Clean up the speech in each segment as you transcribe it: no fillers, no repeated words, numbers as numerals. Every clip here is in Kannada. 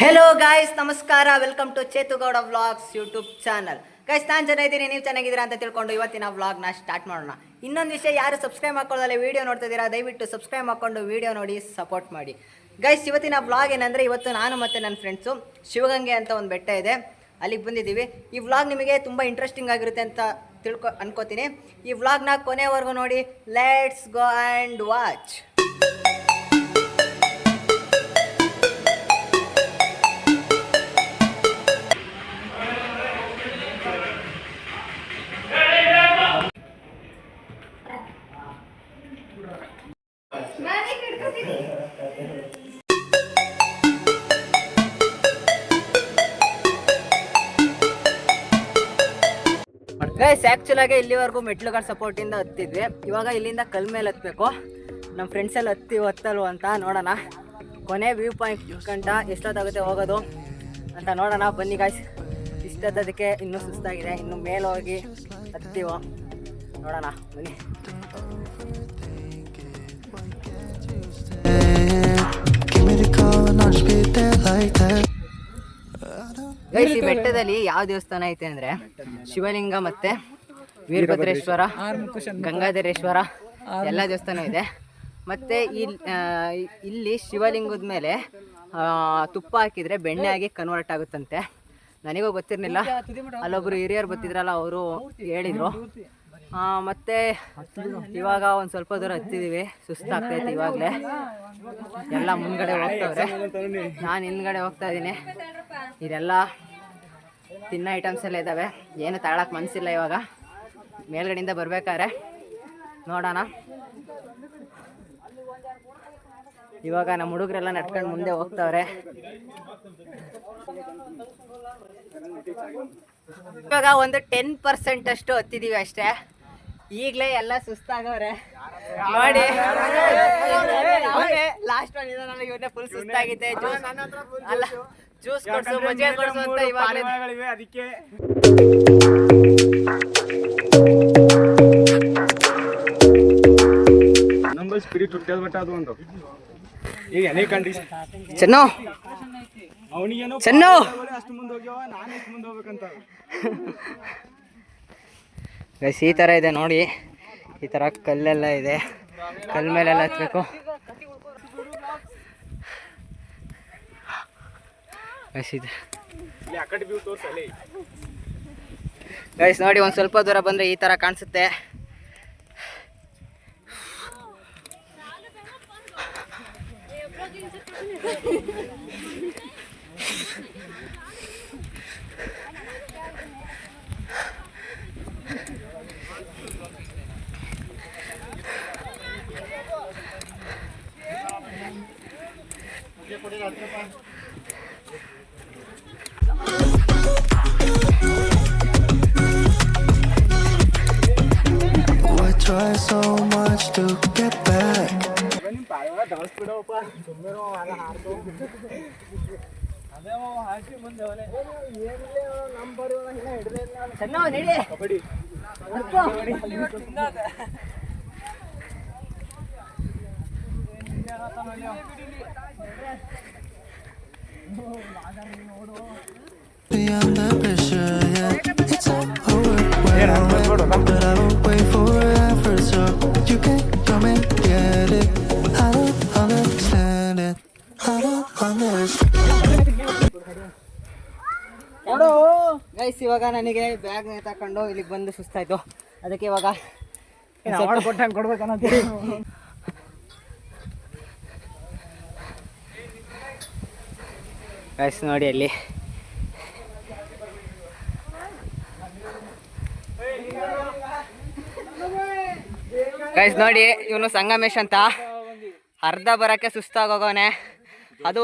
ಹೆಲೋ ಗಾಯ್ಸ್, ನಮಸ್ಕಾರ. Welcome to ಚೇತುಗೌಡ vlogs YouTube channel. Guys, ನಾನು ಚೆನ್ನಾಗಿದ್ದೀನಿ, ನೀವು ಚೆನ್ನಾಗಿದ್ದೀರಾ ಅಂತ ತಿಳ್ಕೊಂಡು ಇವತ್ತಿನ ವ್ಲಾಗ್ನ ಸ್ಟಾರ್ಟ್ ಮಾಡೋಣ. ಇನ್ನೊಂದು ವಿಷಯ, ಯಾರು ಸಬ್ಸ್ಕ್ರೈಬ್ ಮಾಡ್ಕೊಳ್ಳೋದಲ್ಲ ವಿಡಿಯೋ ನೋಡ್ತಿದ್ದೀರಾ, ದಯವಿಟ್ಟು ಸಬ್ಸ್ಕ್ರೈಬ್ ಮಾಡ್ಕೊಂಡು ವಿಡಿಯೋ ನೋಡಿ ಸಪೋರ್ಟ್ ಮಾಡಿ. ಗೈಸ್, ಇವತ್ತಿನ ವ್ಲಾಗ್ ಏನಂದರೆ, ಇವತ್ತು ನಾನು ಮತ್ತು ನನ್ನ ಫ್ರೆಂಡ್ಸು ಶಿವಗಂಗೆ ಅಂತ ಒಂದು ಬೆಟ್ಟ ಇದೆ, ಅಲ್ಲಿಗೆ ಬಂದಿದ್ದೀವಿ. ಈ ವ್ಲಾಗ್ ನಿಮಗೆ ತುಂಬ ಇಂಟ್ರೆಸ್ಟಿಂಗ್ ಆಗಿರುತ್ತೆ ಅಂತ ಅನ್ಕೋತೀನಿ. ಈ ವ್ಲಾಗ್ನ ಕೊನೆವರೆಗೂ ನೋಡಿ. Let's go and watch. Guys, ಆ್ಯಕ್ಚುಲಾಗಿ ಇಲ್ಲಿವರೆಗೂ ಮೆಟ್ಲುಗಳ ಸಪೋರ್ಟಿಂದ ಹತ್ತಿದ್ವಿ. ಇವಾಗ ಇಲ್ಲಿಂದ ಕಲ್ ಮೇಲೆ ಹತ್ತಬೇಕು. ನಮ್ಮ ಫ್ರೆಂಡ್ಸೆಲ್ಲ ಹತ್ತಲ್ವ ಅಂತ ನೋಡೋಣ. ಕೊನೆ ವ್ಯೂ ಪಾಯಿಂಟ್ ಗಂಟ ಎಷ್ಟೊತ್ತಾಗುತ್ತೆ ಹೋಗೋದು ಅಂತ ನೋಡೋಣ. ಬನ್ನಿ ಗಾಯ್ಸ್, ಇಷ್ಟೊತ್ತದಕ್ಕೆ ಇನ್ನೂ ಸುಸ್ತಾಗಿದೆ, ಇನ್ನು ಮೇಲೆ ಹೋಗಿ ಹತ್ತೀವೋ ನೋಡೋಣ. ಬನ್ನಿ ಗೈಸ್, ಈ ಬೆಟ್ಟದಲ್ಲಿ ಯಾವ ದೇವಸ್ಥಾನ ಐತೆ ಅಂದರೆ ಶಿವಲಿಂಗ ಮತ್ತು ವೀರಭದ್ರೇಶ್ವರ, ಗಂಗಾಧರೇಶ್ವರ ಎಲ್ಲ ದೇವಸ್ಥಾನ ಇದೆ. ಮತ್ತು ಇಲ್ಲಿ ಶಿವಲಿಂಗದ ಮೇಲೆ ತುಪ್ಪ ಹಾಕಿದರೆ ಬೆಣ್ಣೆ ಆಗಿ ಕನ್ವರ್ಟ್ ಆಗುತ್ತಂತೆ. ನನಗೂ ಗೊತ್ತಿರಲಿಲ್ಲ, ಅಲ್ಲೊಬ್ಬರು ಹಿರಿಯರು ಬರ್ತಿದ್ರಲ್ಲ, ಅವರು ಹೇಳಿದರು. ಮತ್ತು ಇವಾಗ ಒಂದು ಸ್ವಲ್ಪ ದೂರ ಹತ್ತಿದ್ದೀವಿ, ಸುಸ್ತಾಗ್ತೈತೆ ಇವಾಗಲೇ. ಎಲ್ಲ ಮುಂದ್ಗಡೆ ಹೋಗ್ತಾವ್ರೆ, ನಾನು ಹಿಂದ್ಗಡೆ ಹೋಗ್ತಾ ಇದ್ದೀನಿ. ಇದೆಲ್ಲ ತಿನ್ನೋ ಐಟಮ್ಸ್ ಎಲ್ಲ ಇದ್ದಾವೆ, ಏನು ತಗೊಳಕ್ಕೆ ಮನಸ್ಸಿಲ್ಲ. ಇವಾಗ ಮೇಲ್ಗಡೆಯಿಂದ ಬರ್ಬೇಕಾದ್ರೆ ನೋಡೋಣ. ಇವಾಗ ನಮ್ಮ ಹುಡುಗರೆಲ್ಲ ನಡ್ಕೊಂಡು ಮುಂದೆ ಹೋಗ್ತಾವ್ರೆ. ಇವಾಗ ಒಂದು 10% ಅಷ್ಟು ಹತ್ತಿದ್ದೀವಿ ಅಷ್ಟೇ. ಈಗಲೇ ಎಲ್ಲ ಸುಸ್ತಾಗವ್ರೆ ನೋಡಿ. ಲಾಸ್ಟ್ ಒನ್ ಇದೆ, ನನಗೆ ಇವನ್ನೇ ಫುಲ್ ಸುಸ್ತಾಗಿದೆ. ಅಲ್ಲ, ಜ್ಯೂಸ್ ಕೊಡ್ಸು, ಮಜ್ಜಿಗೆ ಕೊಡ್ಸು ಅಂತ ಇವಾಗ ಅದಕ್ಕೆ ನಂಬರ್ ಸ್ಪಿರಿಟ್ ಹುಟ್ಟದ ಮಟ್ಟ ಅದು ಒಂದು ಈಗ ಎನಿ ಕಂಡೀಷನ್ ಚೆನ್ನು ಅವನಿಗೇನೋ ಚೆನ್ನು ಅಷ್ಟು ಮುಂದೆ ಹೋಗ್ಯಾವ, ನಾನು ಎಷ್ಟು ಮುಂದೆ ಹೋಗ್ಬೇಕಂತ. ಗೈಸ್, ಈ ಥರ ಇದೆ ನೋಡಿ. ಈ ಥರ ಕಲ್ಲೆಲ್ಲ ಇದೆ, ಕಲ್ ಮೇಲೆಲ್ಲ ಹತ್ಬೇಕು. ಗೈಸ್ ನೋಡಿ, ಒಂದು ಸ್ವಲ್ಪ ದೂರ ಬಂದರೆ ಈ ಥರ ಕಾಣಿಸುತ್ತೆ. Try so much to get back. Beyond the pressure, yeah, it's over. But I won't wait for effort, so you can come and get it. I don't understand it. I don't understand. Guys, ಇವಾಗ ನನಗೆ ಬ್ಯಾಗ್ ತಗೊಂಡು ಇಲ್ಲಿಗೆ ಬಂದು ಸುಸ್ತಾಯ್ತು. ಅದಕ್ಕೆ ಇವಾಗ ಕೊಡ್ಬೇಕನ್ನೋ ಗೈಸ್ ನೋಡಿ ಅಲ್ಲಿ. ಗೈಸ್ ನೋಡಿ, ಇವನು ಸಂಗಮೇಶ್ ಅಂತ, ಅರ್ಧ ಬರೋಕ್ಕೆ ಸುಸ್ತಾಗೋಗವನೆ. ಅದು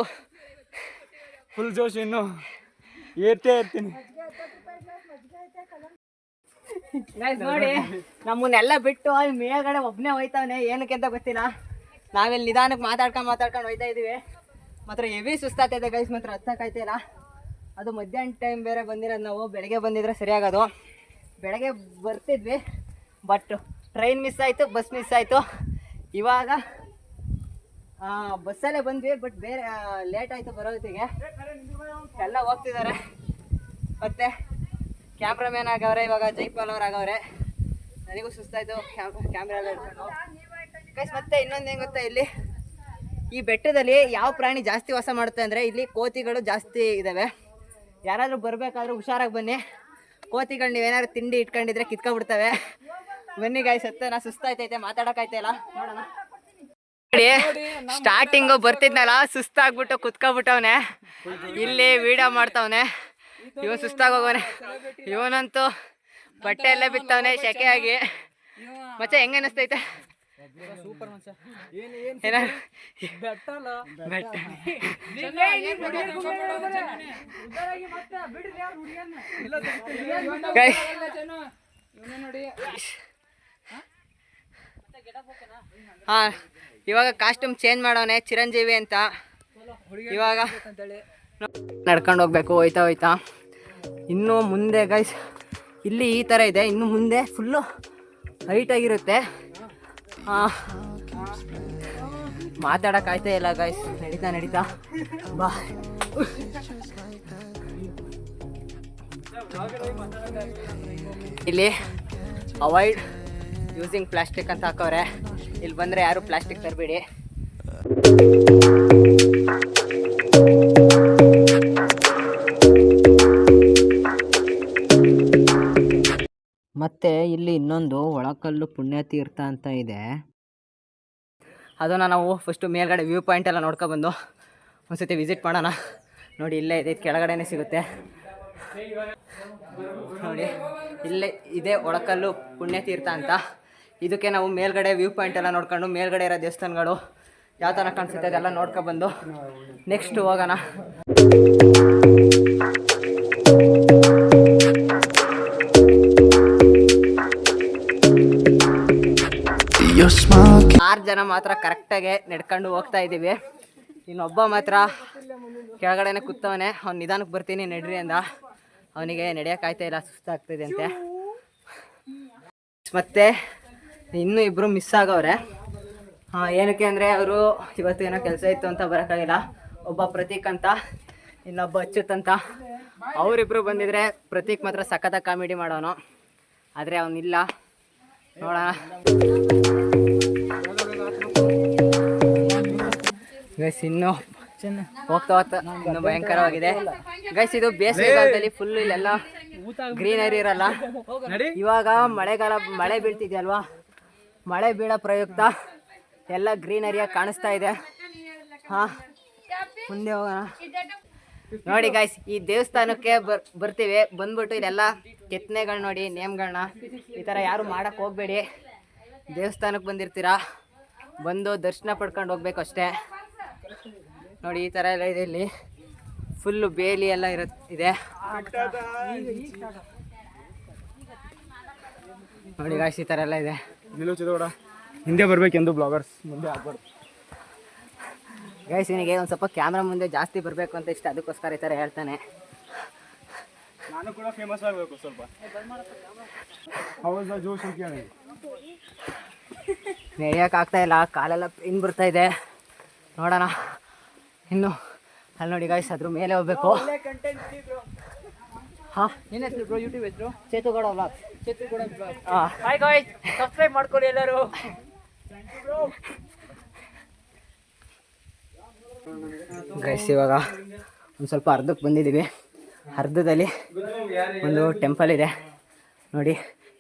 ಫುಲ್ ಜೋಶ್, ಇನ್ನು ಏರ್ತೇ ಇರ್ತೀನಿ. ಗೈಸ್ ನೋಡಿ, ನಮ್ಮನ್ನೆಲ್ಲ ಬಿಟ್ಟು ಅಲ್ಲಿ ಮೇಲ್ಗಡೆ ಒಬ್ಬನೇ ಹೋಯ್ತವನೆ, ಏನಕ್ಕೆ ಅಂತ ಗೊತ್ತಿಲ್ಲ. ನಾವೆಲ್ಲಿ ನಿಧಾನಕ್ಕೆ ಮಾತಾಡ್ಕೊಂಡು ಹೋಯ್ತಾ ಇದ್ದೀವಿ. ಮಾತ್ರ ಹೆವಿ ಸುಸ್ತಾಗ್ತೈತೆ ಗೈಸ್, ಮಾತ್ರ ಹತ್ತಕ್ಕಾಯ್ತಿಲ್ಲ. ಅದು ಮಧ್ಯಾಹ್ನ ಟೈಮ್ ಬೇರೆ ಬಂದಿರೋದು. ನಾವು ಬೆಳಗ್ಗೆ ಬಂದಿದ್ರೆ ಸರಿಯಾಗೋದು. ಬೆಳಗ್ಗೆ ಬರ್ತಿದ್ವಿ, ಬಟ್ ಟ್ರೈನ್ ಮಿಸ್ ಆಯಿತು, ಬಸ್ ಮಿಸ್ ಆಯಿತು. ಇವಾಗ ಬಸ್ಸಲ್ಲೇ ಬಂದ್ವಿ, ಬಟ್ ಬೇರೆ ಲೇಟ್ ಆಯಿತು ಬರೋದಕ್ಕೆ. ಎಲ್ಲ ಹೋಗ್ತಿದ್ದಾರೆ. ಮತ್ತು ಕ್ಯಾಮ್ರಾಮ್ಯಾನ್ ಆಗವ್ರೆ ಇವಾಗ, ಜೈಪಾಲ್ ಅವ್ರು ಆಗವ್ರೆ. ನನಗೂ ಸುಸ್ತಾಯಿತು ಕ್ಯಾಮ್ರಾ ಎಲ್ಲ ಹಿಡ್ಕೊಂಡು. ಗೈಸ್ ಮತ್ತೆ ಇನ್ನೊಂದು ಏನು ಗೊತ್ತಾ, ಇಲ್ಲಿ ಈ ಬೆಟ್ಟದಲ್ಲಿ ಯಾವ ಪ್ರಾಣಿ ಜಾಸ್ತಿ ವಾಸ ಮಾಡುತ್ತೆ ಅಂದರೆ ಇಲ್ಲಿ ಕೋತಿಗಳು ಜಾಸ್ತಿ ಇದ್ದಾವೆ. ಯಾರಾದರೂ ಬರಬೇಕಾದ್ರೂ ಹುಷಾರಾಗಿ ಬನ್ನಿ. ಕೋತಿಗಳು ನೀವೇನಾದ್ರು ತಿಂಡಿ ಇಟ್ಕೊಂಡಿದ್ರೆ ಕಿತ್ಕೊಬಿಡ್ತವೆ. ಬನ್ನಿ ಗೈಸ್, ನಾ ಸುಸ್ತಾಯ್ತೈತೆ, ಮಾತಾಡೋಕ್ಕಾಯ್ತಲ್ಲ. ನೋಡೋಣ. ಸ್ಟಾರ್ಟಿಂಗು ಬರ್ತಿದ್ನಲ್ಲ, ಸುಸ್ತಾಗ್ಬಿಟ್ಟು ಕುತ್ಕೊಬಿಟ್ಟವನೆ. ಇಲ್ಲಿ ವಿಡಿಯೋ ಮಾಡ್ತವನೆ. ಇವನು ಸುಸ್ತಾಗೋಗವನೆ. ಇವನಂತೂ ಬಟ್ಟೆ ಎಲ್ಲ ಬಿತ್ತವನೆ ಶೆಕೆಯಾಗಿ. ಮತ್ತೆ ಹೆಂಗ ಅನಿಸ್ತೈತೆ? ಹಾ, ಇವಾಗ ಕಾಸ್ಟ್ಯೂಮ್ ಚೇಂಜ್ ಮಾಡೋನೆ, ಚಿರಂಜೀವಿ ಅಂತ. ಇವಾಗ ನಡ್ಕೊಂಡು ಹೋಗ್ಬೇಕು ಹೋಯ್ತಾ ಹೋಯ್ತಾ. ಇನ್ನು ಮುಂದೆ ಗೈಸ್ ಇಲ್ಲಿ ಈ ಥರ ಇದೆ, ಇನ್ನು ಮುಂದೆ ಫುಲ್ಲು ಹೈಟಾಗಿರುತ್ತೆ. ಮಾತಾಡೋಕ್ಕಾಯ್ತಾ ಇಲ್ಲ ಗೈಸ್, ನಡೀತಾ ಬಾ. ಇಲ್ಲಿ ಅವಾಯ್ಡ್ ಯೂಸಿಂಗ್ ಪ್ಲಾಸ್ಟಿಕ್ ಅಂತ ಹಾಕವ್ರೆ. ಇಲ್ಲಿ ಬಂದರೆ ಯಾರು ಪ್ಲಾಸ್ಟಿಕ್ ತರಬೇಡಿ. ಮತ್ತು ಇಲ್ಲಿ ಇನ್ನೊಂದು ಒಳಕಲ್ಲು ಪುಣ್ಯತೀರ್ಥ ಅಂತ ಇದೆ. ಅದನ್ನು ನಾವು ಫಸ್ಟು ಮೇಲ್ಗಡೆ ವ್ಯೂ ಪಾಯಿಂಟ್ ಎಲ್ಲ ನೋಡ್ಕೊಬಂದು ಒಂದ್ಸತಿ ವಿಸಿಟ್ ಮಾಡೋಣ. ನೋಡಿ ಇಲ್ಲೇ ಇದೆ, ಕೆಳಗಡೆನೇ ಸಿಗುತ್ತೆ ನೋಡಿ. ಇಲ್ಲೇ ಇದೆ ಒಳಕಲ್ಲು ಪುಣ್ಯತೀರ್ಥ ಅಂತ. ಇದಕ್ಕೆ ನಾವು ಮೇಲ್ಗಡೆ ವ್ಯೂ ಪಾಯಿಂಟ್ ಎಲ್ಲ ನೋಡ್ಕೊಂಡು ಮೇಲ್ಗಡೆ ಇರೋ ದೇವಸ್ಥಾನಗಳು ಯಾವ ಥರ ಕಾಣಿಸುತ್ತೆ ಅದೆಲ್ಲ ನೋಡ್ಕೊಬಂದು ನೆಕ್ಸ್ಟ್ ಹೋಗೋಣ. ಆರು ಜನ ಮಾತ್ರ ಕರೆಕ್ಟಾಗಿ ನಡ್ಕೊಂಡು ಹೋಗ್ತಾ ಇದ್ದೀವಿ. ಇನ್ನೊಬ್ಬ ಮಾತ್ರ ಕೆಳಗಡೆನೆ ಕೂತವನೆ. ಅವ್ನು ನಿಧಾನಕ್ಕೆ ಬರ್ತೀನಿ ನಡ್ರಿ ಅಂದ. ಅವನಿಗೆ ನಡೆಯೋಕ್ಕಾಯ್ತಾ ಇಲ್ಲ, ಸುಸ್ತಾಗ್ತಿದೆ ಅಂತೆ. ಮತ್ತು ಇನ್ನೂ ಇಬ್ಬರು ಮಿಸ್ ಆಗವ್ರೆ. ಏನಕ್ಕೆ ಅಂದರೆ ಅವರು ಇವತ್ತು ಏನೋ ಕೆಲಸ ಇತ್ತು ಅಂತ ಬರೋಕ್ಕಾಗಿಲ್ಲ. ಒಬ್ಬ ಪ್ರತೀಕ್ ಅಂತ, ಇನ್ನೊಬ್ಬ ಅಚ್ಯುತ್ ಅಂತ. ಅವರಿಬ್ಬರು ಬಂದಿದ್ರೆ ಪ್ರತೀಕ್ ಮಾತ್ರ ಸಖತ್ತಾಗಿ ಕಾಮಿಡಿ ಮಾಡೋನು, ಆದರೆ ಅವನಿಲ್ಲ. ನೋಡೋಣ. ಗೈಸ್ ಇನ್ನು ಹೋಗ್ತಾ ಇನ್ನು ಭಯಂಕರವಾಗಿದೆ ಗೈಸ್. ಇದು ಬೇಸಿಗೆಗಾಲದಲ್ಲಿ ಫುಲ್ ಇಲ್ಲೆಲ್ಲ ಗ್ರೀನರಿ ಇರಲ್ಲ. ಇವಾಗ ಮಳೆ ಬೀಳ್ತಿದೆಯಲ್ವಾ, ಮಳೆ ಬೀಳೋ ಪ್ರಯುಕ್ತ ಎಲ್ಲ ಗ್ರೀನರಿಯಾಗಿ ಕಾಣಿಸ್ತಾ ಇದೆ. ಮುಂದೆ ಹೋಗೋಣ. ನೋಡಿ ಗೈಸ್, ಈ ದೇವಸ್ಥಾನಕ್ಕೆ ಬರ್ತೀವಿ, ಬಂದ್ಬಿಟ್ಟು ಇದೆಲ್ಲ ಕೆತ್ತನೆಗಳು ನೋಡಿ, ನೇಮ್ಗಳನ್ನ ಈ ಥರ ಯಾರು ಮಾಡೋಕ್ಕೆ ಹೋಗಬೇಡಿ. ದೇವಸ್ಥಾನಕ್ಕೆ ಬಂದಿರ್ತೀರಾ, ಬಂದು ದರ್ಶನ ಪಡ್ಕೊಂಡು ಹೋಗ್ಬೇಕು ಅಷ್ಟೇ. ನೋಡಿ ಈ ಥರ ಎಲ್ಲ ಇದೆ. ಇಲ್ಲಿ ಫುಲ್ಲು ಬೇಲಿ ಎಲ್ಲ ಇದೆ ನೋಡಿ ಗೈಸ್, ಈ ಥರ ಎಲ್ಲ ಇದೆ. ಹಿಂದೆ ಬರ್ಬೇಕೆಂದು ಬ್ಲಾಗರ್ಸ್ ಮುಂದೆ ಆಗ್ಬಾರ್ದು ಗೈಸ್. ಇವನಿಗೆ ಒಂದು ಸ್ವಲ್ಪ ಕ್ಯಾಮ್ರಾ ಮುಂದೆ ಜಾಸ್ತಿ ಬರಬೇಕು ಅಂತ ಇಷ್ಟ, ಅದಕ್ಕೋಸ್ಕರ ಈ ಥರ ಹೇಳ್ತಾನೆ. ನಾನು ಕೂಡ ಫೇಮಸ್ ಆಗಬೇಕು ಸ್ವಲ್ಪ. ನಡೆಯೋಕ್ಕಾಗ್ತಾ ಇಲ್ಲ, ಕಾಲೆಲ್ಲ ಪೇನ್ ಬರ್ತಾ ಇದೆ. ನೋಡೋಣ ಇನ್ನು. ಅಲ್ಲಿ ನೋಡಿ ಗೈಸ್, ಅದ್ರ ಮೇಲೆ ಹೋಗ್ಬೇಕು. ನಿನ್ನ ಹೆಸರು ಬ್ರೋ? ಯೂಟ್ಯೂಬ್ ಹೆಸರು ಚೇತುಗೌಡ ವ್ಲಾಗ್. ಹಾಯ್ ಗೈಸ್, ಸಬ್ಸ್ಕ್ರೈಬ್ ಮಾಡ್ಕೊಳ್ಳಿ ಎಲ್ಲರೂ. ಗೈಸ್ ಇವಾಗ ಒಂದು ಸ್ವಲ್ಪ ಅರ್ಧಕ್ಕೆ ಬಂದಿದ್ದೀವಿ. ಅರ್ಧದಲ್ಲಿ ಒಂದು ಟೆಂಪಲ್ ಇದೆ ನೋಡಿ.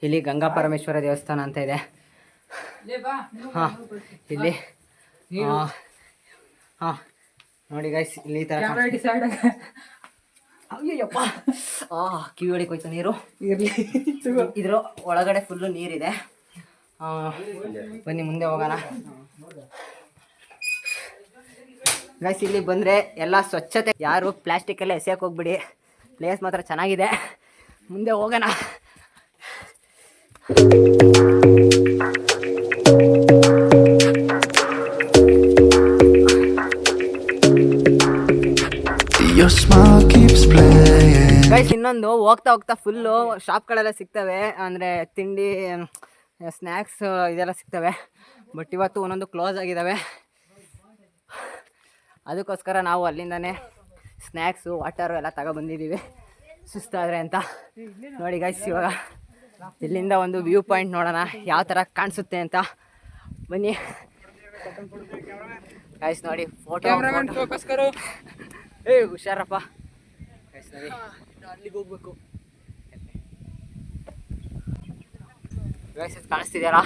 ಇಲ್ಲಿ ಗಂಗಾ ಪರಮೇಶ್ವರ ದೇವಸ್ಥಾನ ಅಂತ ಇದೆ. ಇಲ್ಲಿ ನೋಡಿ ಗೈಸ್, ಇಲ್ಲಿ ಈ ಥರ ಅಯ್ಯಪ್ಪ ಕಿವಿ ಹೊಡಿಗೆ ಹೋಯ್ತು ನೀರು. ಇದ್ರ ಒಳಗಡೆ ಫುಲ್ಲು ನೀರಿದೆ. ಬನ್ನಿ ಮುಂದೆ ಹೋಗೋಣ ಗೈಸ್. ಇಲ್ಲಿ ಬಂದರೆ ಎಲ್ಲ ಸ್ವಚ್ಛತೆ, ಯಾರು ಪ್ಲಾಸ್ಟಿಕೆಲ್ಲ ಎಸೆಯೋಕೆ ಹೋಗ್ಬಿಡಿ. ಪ್ಲೇಸ್ ಮಾತ್ರ ಚೆನ್ನಾಗಿದೆ. ಮುಂದೆ ಹೋಗೋಣ. ಗೈಸ್ ಇನ್ನೊಂದು, ಹೋಗ್ತಾ ಫುಲ್ಲು ಶಾಪ್ಗಳೆಲ್ಲ ಸಿಗ್ತವೆ, ಅಂದರೆ ತಿಂಡಿ ಸ್ನ್ಯಾಕ್ಸ್ ಇದೆಲ್ಲ ಸಿಗ್ತವೆ. ಬಟ್ ಇವತ್ತು ಒಂದೊಂದು ಕ್ಲೋಸ್ ಆಗಿದ್ದಾವೆ. ಅದಕ್ಕೋಸ್ಕರ ನಾವು ಅಲ್ಲಿಂದನೇ ಸ್ನ್ಯಾಕ್ಸು ವಾಟರು ಎಲ್ಲ ತಗೊಬಂದಿದ್ದೀವಿ ಸುಸ್ತಾದರೆ ಅಂತ. ನೋಡಿ ಗೈಸ್, ಇವಾಗ ಇಲ್ಲಿಂದ ಒಂದು ವ್ಯೂ ಪಾಯಿಂಟ್ ನೋಡೋಣ ಯಾವ ಥರ ಕಾಣಿಸುತ್ತೆ ಅಂತ. ಬನ್ನಿ ಗೈಸ್. ನೋಡಿ ಫೋಟೋ ಹುಷಾರಪ್ಪ ಗೈಸ್. ನೋಡಿ ಅಲ್ಲಿಗೆ ಹೋಗ್ಬೇಕು ಗೈಸ್. ಕಾಣಿಸ್ತಿದ್ಯಾರ?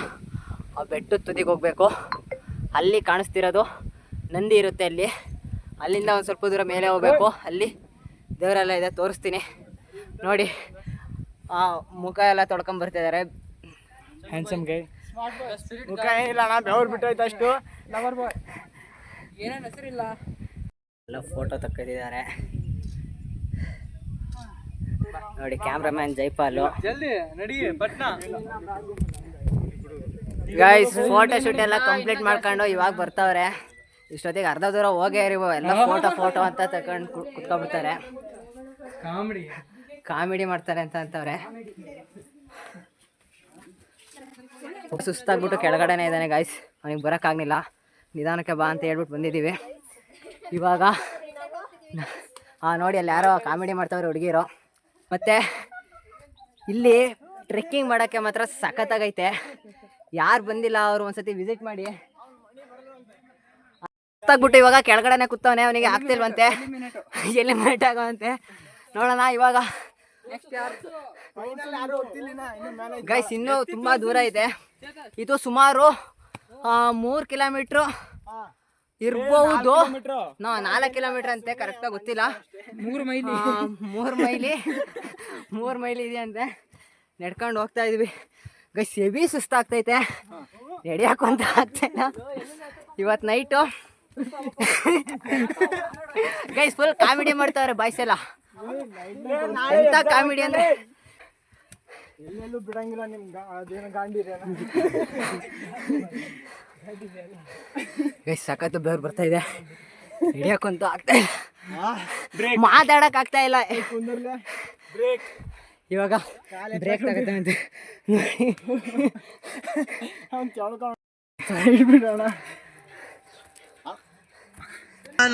ಆ ಬೆಟ್ಟದ ತುದಿಗೆ ಹೋಗ್ಬೇಕು. ಅಲ್ಲಿ ಕಾಣಿಸ್ತಿರೋದು ನಂದಿ ಇರುತ್ತೆ ಅಲ್ಲಿ. ಅಲ್ಲಿಂದ ಒಂದು ಸ್ವಲ್ಪ ದೂರ ಮೇಲೆ ಹೋಗ್ಬೇಕು. ಅಲ್ಲಿ ದೇವರೆಲ್ಲ ಇದೆ, ತೋರಿಸ್ತೀನಿ ನೋಡಿ. ಮುಖ ಎಲ್ಲ ತೊಡ್ಕೊಂಬರ್ತಿದ್ದಾರೆ. ಹ್ಯಾಂಡ್ಸಮ್ ಗೈ. ಮುಖ ಏನಿಲ್ಲ ಅಣ್ಣ, ಬೆವ್ರು ಬಿಟ್ಟೋಯ್ತು ಅಷ್ಟು. ಏನೇನು ಹೆಸರಿಲ್ಲ. ಎಲ್ಲ ಫೋಟೋ ತಕ್ಕಿದ್ದಾರೆ ನೋಡಿ. ಕ್ಯಾಮ್ರಾಮ್ಯಾನ್ ಜೈಪಾಲು. ಗೈಸ್, ಫೋಟೋ ಶೂಟ್ ಎಲ್ಲ ಕಂಪ್ಲೀಟ್ ಮಾಡ್ಕೊಂಡು ಇವಾಗ ಬರ್ತಾವ್ರೆ. ಇಷ್ಟೊತ್ತಿಗೆ ಅರ್ಧ ದೂರ ಹೋಗೇ ಇರಿವು. ಎಲ್ಲ ಫೋಟೋ ಅಂತ ತಗೊಂಡು ಕುತ್ಕೊಬಿಡ್ತಾರೆ. ಕಾಮಿಡಿ ಮಾಡ್ತಾರೆ ಅಂತವ್ರೆ. ಸುಸ್ತಾಗ್ಬಿಟ್ಟು ಕೆಳಗಡೆನೇ ಇದ್ದಾನೆ ಗೈಸ್. ಅವನಿಗೆ ಬರೋಕ್ಕಾಗಲಿಲ್ಲ. ನಿಧಾನಕ್ಕೆ ಬಾ ಅಂತ ಹೇಳ್ಬಿಟ್ಟು ಬಂದಿದ್ದೀವಿ. ಇವಾಗ ನೋಡಿ ಅಲ್ಲಿ ಯಾರೋ ಕಾಮಿಡಿ ಮಾಡ್ತಾವ್ರೆ ಹುಡುಗಿರು. ಮತ್ತು ಇಲ್ಲಿ ಟ್ರೆಕ್ಕಿಂಗ್ ಮಾಡೋಕ್ಕೆ ಮಾತ್ರ ಸಖತ್ತಾಗೈತೆ. ಯಾರು ಬಂದಿಲ್ಲ ಅವರು ಒಂದ್ಸತಿ ವಿಸಿಟ್ ಮಾಡಿ. ಗೊತ್ತಾಗ್ಬಿಟ್ಟು ಇವಾಗ ಕೆಳಗಡೆನೆ ಕೂತವನೆ. ಅವನಿಗೆ ಆಗ್ತಿಲ್ವಂತೆ, ಎಲಿಮಿನೇಟ್ ಆಗೋವಂತೆ. ನೋಡೋಣ ಇವಾಗ ಗೈಸ್. ಇನ್ನೂ ತುಂಬ ದೂರ ಇದೆ. ಇದು ಸುಮಾರು 3 ಕಿಲೋಮೀಟ್ರು ಇರ್ಬೋದು. 4 ಕಿಲೋಮೀಟ್ರ್ ಅಂತೆ, ಕರೆಕ್ಟಾಗಿ ಗೊತ್ತಿಲ್ಲ. 3 ಮೈಲಿ ಇದೆ ಅಂತೆ. ನಡ್ಕೊಂಡು ಹೋಗ್ತಾ ಇದೀವಿ ಗೈಸ್. ಹೆವಿ ಸುಸ್ತಾಗ್ತೈತೆ, ನಡೆಯಕ್ಕೂ ಅಂತ ಆಗ್ತಾಯಿಲ್ಲ. ಇವತ್ತು ನೈಟು ಗೈಸ್ ಫುಲ್ ಕಾಮಿಡಿ ಮಾಡ್ತಾವ್ರೆ ಬಾಯ್ಸ್ ಎಲ್ಲ. ಎಂತ ಕಾಮಿಡಿ ಅಂದರೆ ಎಲ್ಲೆಲ್ಲೂ ಬಿಡಂಗಿಲ್ಲ. ಅದೇನು ಗಾಂಡಿರ ಗೈಸ್. ಸಖತ್ತು ಬೆವ್ರು ಬರ್ತಾ ಇದೆ, ಹಿಡಿಯೋಕ್ಕಂತೂ ಆಗ್ತಾ ಇಲ್ಲ, ಮಾತಾಡಕ್ ಆಗ್ತಾ ಇಲ್ಲ. ಇವಾಗ ಬ್ರೇಕ್ ತಗೋತಾನಂತೆ. ಬಿಡೋಣ.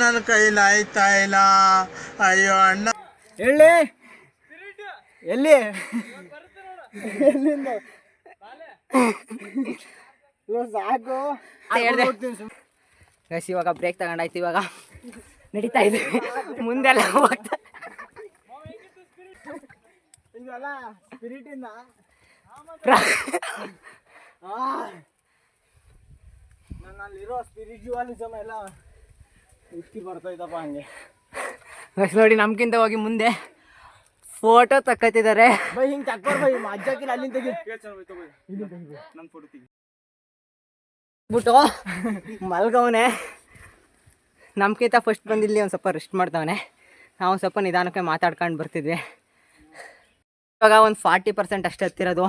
ನನ್ನ ಕೈಲಿ ಆಯ್ತಾ ಇಲ್ಲ. ಅಯ್ಯೋ ಅಣ್ಣ. ಎಲ್ಲಿ ಎಲ್ಲಿಂದ ಸಾಕು ಗೈಸ್. ಇವಾಗ ಬ್ರೇಕ್ ತಗೊಂಡಾಯ್ತು. ಇವಾಗ ನಡೀತಾ ಇದ್ದೀವಿ. ಮುಂದೆಲ್ಲ ಹೋಗ್ತಾ ಇದೆಲ್ಲ ಸ್ಪಿರಿಟಿಂದ ನನ್ನಲ್ಲಿರೋ ಸ್ಪಿರಿಚುವಲಿಸಮ್ ಎಲ್ಲ ಉಕ್ಕಿ ಬರ್ತೈತಪ್ಪ ಹಂಗೆ. ನೋಡಿ ನಮ್ಗಿಂತ ಹೋಗಿ ಮುಂದೆ ಫೋಟೋ ತಕ್ಕತ್ತಿದ್ದಾರೆ. ಬೈ ಹಿಂಗೆ ತಕ್ಕೋರ್ ಬೈ ಅಜ್ಜಕ್ಕಿಲ್ಲ. ಅಲ್ಲಿಂದ ತೆಗಿ ನನ್ನ ಫೋಟೋ ತೆಗಿ ಬಿಟ್ಟು ಮಲ್ಗವನೆ. ನಮ್ಗಿಂತ ಫಸ್ಟ್ ಬಂದಿಲ್ಲಿ ಒಂದು ಸ್ವಲ್ಪ ರೆಸ್ಟ್ ಮಾಡ್ತಾವನೆ. ನಾವು ಸ್ವಲ್ಪ ನಿಧಾನಕ್ಕೆ ಮಾತಾಡ್ಕೊಂಡು ಬರ್ತಿದ್ವಿ. ಇವಾಗ ಒಂದು 40% ಅಷ್ಟೇ ಹತ್ತಿರೋದು.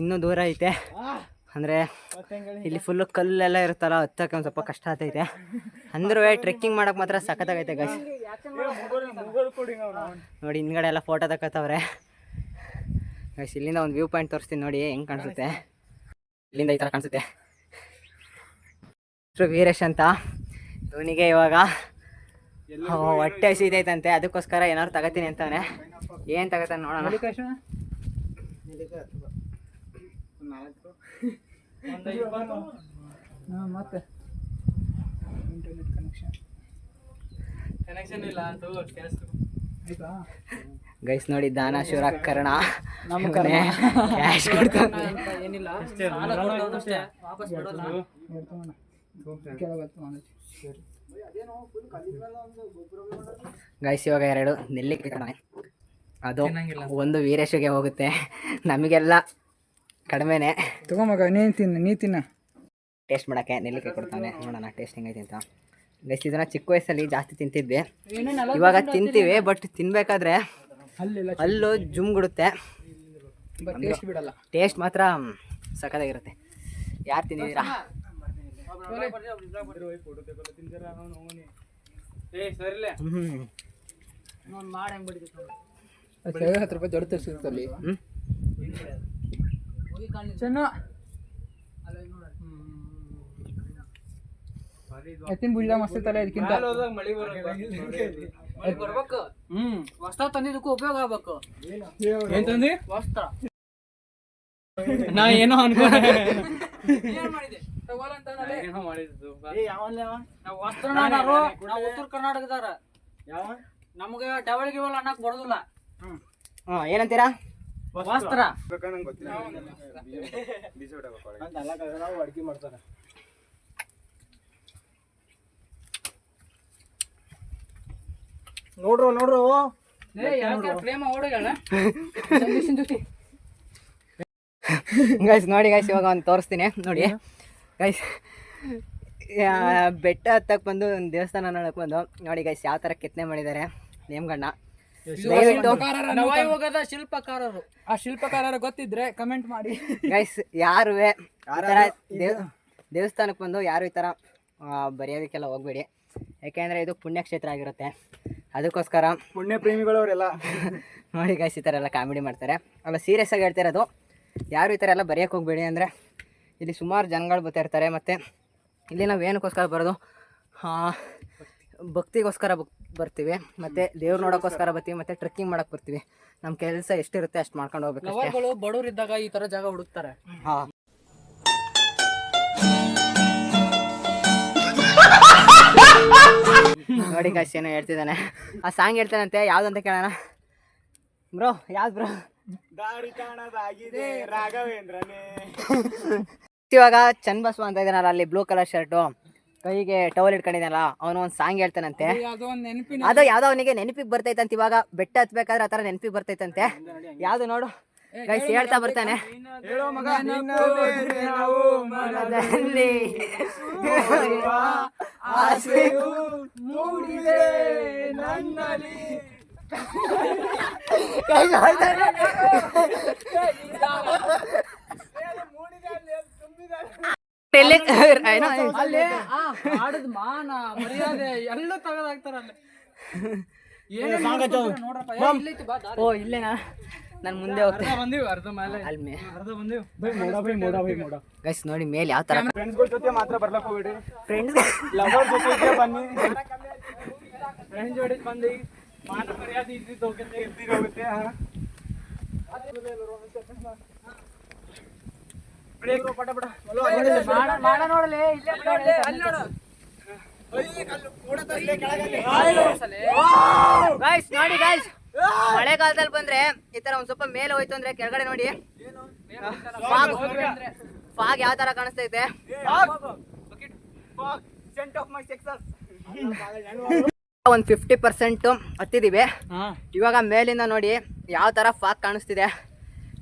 ಇನ್ನೂ ದೂರ ಐತೆ. ಅಂದರೆ ಇಲ್ಲಿ ಫುಲ್ಲು ಕಲ್ಲೆಲ್ಲ ಇರುತ್ತಲ್ಲ, ಹತ್ತಕ್ಕೆ ಒಂದು ಸ್ವಲ್ಪ ಕಷ್ಟ ಆಗ್ತೈತೆ. ಅಂದ್ರೂ ಟ್ರೆಕ್ಕಿಂಗ್ ಮಾಡೋಕೆ ಮಾತ್ರ ಸಖತ್ತಾಗೈತೆ ಗೈಸ್. ನೋಡಿ ಹಿಂದ್ಗಡೆ ಎಲ್ಲ ಫೋಟೋ ತಗೋತಾವ್ರೆ ಗೈಸ್. ಇಲ್ಲಿಂದ ಒಂದು ವ್ಯೂ ಪಾಯಿಂಟ್ ತೋರಿಸ್ತೀನಿ ನೋಡಿ ಹೆಂಗೆ ಕಾಣಿಸುತ್ತೆ. ಇಲ್ಲಿಂದ ಈ ಥರ ಕಾಣಿಸುತ್ತೆ. ವೀರೇಶ್ ಅಂತ, ಇವನಿಗೆ ಇವಾಗ ಹೊಟ್ಟೆ ಹಸಿತೈತಂತೆ. ಅದಕ್ಕೋಸ್ಕರ ಏನಾದ್ರು ತಗೋತೀನಿ ಅಂತವನೆ. ಏನು ತಗೋತಾನೆ ನೋಡೋಣ. ಮತ್ತೆ ಗೈಸ್ ನೋಡಿ ದಾನ ಶಿವರ ಕರ್ಣ ಕ್ಯಾಶ್ ಕೊಡ್ತಾನೆ. ಗೈಸ್ ಇವಾಗ 2 ನೆಲ್ಲಿಕಾಯಿ ಕಡಿಮೆ. ಅದು ಒಂದು ವೀರೇಶ್ಗೆ ಹೋಗುತ್ತೆ, ನಮಗೆಲ್ಲ ಕಡಿಮೆನೆ. ತಗೊಂಬ ನೀ ತಿನ್ನ. ಟೇಸ್ಟ್ ಮಾಡೋಕ್ಕೆ ನೆಲ್ಲಿಕಾಯಿ ಕೊಡ್ತಾನೆ. ನೋಡೋಣ ಟೇಸ್ಟ್ ಹೆಂಗೈತೆ ಅಂತ. ಗೈಸ್ ಇದನ್ನ ಚಿಕ್ಕ ವಯಸ್ಸಲ್ಲಿ ಜಾಸ್ತಿ ತಿಂತಿದ್ವಿ. ಇವಾಗ ತಿಂತೀವಿ, ಬಟ್ ತಿನ್ಬೇಕಾದ್ರೆ ಅಲ್ಲೂ ಜುಮ್ಗುಡುತ್ತೆ. ಟೇಸ್ಟ್ ಬಿಡಲ್ಲ. ಟೇಸ್ಟ್ ಮಾತ್ರ ಸಖತ್ತಾಗಿರುತ್ತೆ. ಯಾರು ತಿಂದಿದ್ದೀರಾ? ₹10 ದೊಡ್ಡ ತರಿಸಿರ್ತಲ್ಲಿ ಚೆನ್ನ ಎತ್ತಿನ ಬುಳ್ಳ ಮಸ್ತ್ ಇತ್ತಲ್ಲ ಇದಕ್ಕಿಂತ ಬರ್ಬೇಕು ವಸ್ತ್ರ ತಂದಿದ್ದಕ್ಕೂ ಉಪಯೋಗ ಆಗ್ಬೇಕು. ಏನ್ ತಂದಿ? ವಸ್ತ್ರ ನಾ ಏನೋ ಅನ್ಕೊಂಡೆ. ಏನ್ ಮಾಡಿದೆ ತಗೋಲ್ಲ ಅಂತ ಏನೋ ಮಾಡಿದ್ದು. ನಾವು ವಸ್ತ್ರ ನಾವು ಉತ್ತರ ಕರ್ನಾಟಕದಾರ ನಮ್ಗೆ ಡವಲ್ ಗಿವಲ್ ಅನ್ನಕ್ ಬರೋದಿಲ್ಲ. ಏನಂತೀರಾ? ವಸ್ತ್ರ ನಂಗೆ ಗೊತ್ತಿಲ್ಲ. ಅಡ್ಗೆ ಮಾಡ್ತಾರ. ನೋಡ್ರು ಪ್ರೇಮ ಓಡೋಗಳ ಗೈಸ್ ನೋಡಿ ಗೈಸ್, ಇವಾಗ ಒಂದು ತೋರಿಸ್ತೀನಿ ನೋಡಿ ಗೈಸ್. ಬೆಟ್ಟ ಹತ್ತಕ್ಕೆ ಬಂದು ಒಂದು ದೇವಸ್ಥಾನ ನೋಡಕ್ಕೆ ಬಂದು ನೋಡಿ ಗೈಸ್ ಯಾವ ಥರ ಕೆತ್ತನೆ ಮಾಡಿದ್ದಾರೆ ನೇಮ್ಗಣ್ಣ. ದಯವಿಟ್ಟು ನವಯುಗದ ಶಿಲ್ಪಕಾರರು, ಆ ಶಿಲ್ಪಕಾರರು ಗೊತ್ತಿದ್ರೆ ಕಮೆಂಟ್ ಮಾಡಿ ಗೈಸ್. ಯಾರು ಈ ಥರ ದೇವಸ್ಥಾನಕ್ಕೆ ಬಂದು ಯಾರು ಈ ಥರ ಬರೆಯೋದಕ್ಕೆಲ್ಲ ಹೋಗ್ಬೇಡಿ, ಯಾಕೆಂದರೆ ಇದು ಪುಣ್ಯಕ್ಷೇತ್ರ ಆಗಿರುತ್ತೆ. ಅದಕ್ಕೋಸ್ಕರ ಪುಣ್ಯ ಪ್ರೇಮಿಗಳವರೆಲ್ಲ ನೋಡಿ ಗೈಸ್ ಈ ಥರ ಎಲ್ಲ ಕಾಮಿಡಿ ಮಾಡ್ತಾರೆ. ಅಲ್ಲ ಸೀರಿಯಸ್ ಆಗಿ ಹೇಳ್ತಿರೋದು, ಯಾರು ಈ ಥರ ಎಲ್ಲ ಬರೆಯೋಕ್ಕೆ ಹೋಗ್ಬೇಡಿ. ಅಂದರೆ ಇಲ್ಲಿ ಸುಮಾರು ಜನಗಳು ಬರ್ತಾ ಇರ್ತಾರೆ. ಮತ್ತು ಇಲ್ಲಿ ನಾವು ಏನಕ್ಕೋಸ್ಕರ ಬರೋದು, ಭಕ್ತಿಗೋಸ್ಕರ ಬರ್ತೀವಿ, ಮತ್ತು ದೇವ್ರು ನೋಡೋಕ್ಕೋಸ್ಕರ ಬರ್ತೀವಿ, ಮತ್ತು ಟ್ರೆಕ್ಕಿಂಗ್ ಮಾಡೋಕ್ಕೆ ಬರ್ತೀವಿ. ನಮ್ಮ ಕೆಲಸ ಎಷ್ಟಿರುತ್ತೆ ಅಷ್ಟು ಮಾಡ್ಕೊಂಡು ಹೋಗ್ಬೇಕು. ಲವರ್ಗಳು ಬಡವರಿದ್ದಾಗ ಈ ಥರ ಜಾಗ ಹುಡುಕ್ತಾರೆ. ಹಾಂ ನೋಡಿ ಗೈಸ್ ಏನೋ ಹೇಳ್ತಿದ್ದಾನೆ, ಆ ಸಾಂಗ್ ಹೇಳ್ತಾನಂತೆ. ಯಾವುದಂತ ಕೇಳೋಣ ಬ್ರೋ? ಯಾವ್ದು ಬ್ರೋ? ದಾರಿ ಕಾಣದಾಗಿದೆ ರಾಘವೇಂದ್ರನೇ. ಇವಾಗ ಚನ್ನಬಸವ ಅಂತ ಇದ್ದಾನಲ್ಲ, ಅಲ್ಲಿ ಬ್ಲೂ ಕಲರ್ ಶರ್ಟು, ಕೈಗೆ ಟವಲ್ ಇಟ್ಕೊಂಡಿದ್ದಾನಲ್ಲ, ಅವನು ಒಂದು ಸಾಂಗ್ ಹೇಳ್ತಾನಂತೆ. ಅದು ಯಾವುದೋ ಅವನಿಗೆ ನೆನಪಿಗೆ ಬರ್ತೈತಂತೆ. ಇವಾಗ ಬೆಟ್ಟ ಹತ್ಬೇಕಾದ್ರೆ ಆ ಥರ ನೆನಪಿಗೆ ಬರ್ತೈತಂತೆ. ಯಾವುದು ನೋಡು ಗೈಸ್, ಹೇಳ್ತಾ ಬರ್ತಾನೆ. ಹೇಳೋ ಮಗ ಆಡದ್ ಮಾನ ಮರ್ಯಾದೆ ಎಲ್ಲ ತಗದಾಕ್ತಾರ ಅಲ್ಲಿ. ಓ ಇಲ್ಲೇನಾ? ನಾನು ಮುಂದೆ ಹೋಗ್ತೇನೆ. ಬಂದಿವಿ ಅರ್ಧ ಮೇಲೆ ಅಲ್ಲಿ ಅರ್ಧ ಬಂದಿವಿ. ಮೋಡ ಗೈಸ್ ನೋಡಿ ಮೇಲೆ ಯಾವ ಥರ ಫ್ರೆಂಡ್ಸ್ಗಳ ಜೊತೆ ಮಾತ್ರ ಬರ್ಲಕ್ ಹೋಗ್ಬೇಡಿ. ಫ್ರೆಂಡ್ಸ್ ಲವರ್ ಜೊತೆ ಬನ್ನಿ. ಫ್ರೆಂಡ್ಸ್ ಜೊತೆ ಬಂದು ಮಾನ ಮರ್ಯಾದೆ ಇದ್ದಿರೋಗುತ್ತೆ. ಮಾಡ ನೋಡಲಿ ಅಲ್ಲಿ ನೋಡು. ಗೈಸ್ ನೋಡಿ ಗೈಸ್, ಮಳೆಗಾಲದಲ್ಲಿ ಬಂದ್ರೆ ಈ ತರ ಒಂದ್ ಸ್ವಲ್ಪ ಮೇಲೆ ಹೋಯ್ತು ಅಂದ್ರೆ ಕೆಳಗಡೆ ನೋಡಿ ಫಾಗ್ ಯಾವ ತರ ಕಾಣಿಸ್ತೈತೆ. ಒಂದು 50% ಹತ್ತಿದೀವಿ. ಇವಾಗ ಮೇಲಿಂದ ನೋಡಿ ಯಾವ ತರ ಫಾಗ್ ಕಾಣಿಸ್ತಿದೆ.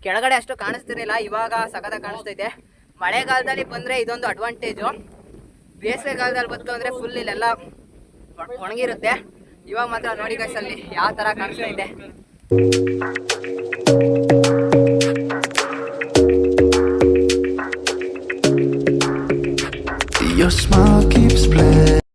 ಕೆಳಗಡೆ ಅಷ್ಟು ಕಾಣಿಸ್ತಿರ್ಲಿಲ್ಲ, ಇವಾಗ ಸಖತ ಕಾಣಿಸ್ತೈತೆ. ಮಳೆಗಾಲದಲ್ಲಿ ಬಂದ್ರೆ ಇದೊಂದು ಅಡ್ವಾಂಟೇಜು. ಬೇಸಿಗೆ ಕಾಲದಲ್ಲಿ ಬಂತು ಅಂದ್ರೆ ಫುಲ್ ಇಲ್ಲೆಲ್ಲ ಒಣಗಿರುತ್ತೆ. ಇವಾಗ ಮಾತ್ರ ನೋಡಿ ಗೈಸ್ ಅಲ್ಲಿ ಯಾವ ತರ ಕಾಣಿಸ್ತೈತೆ.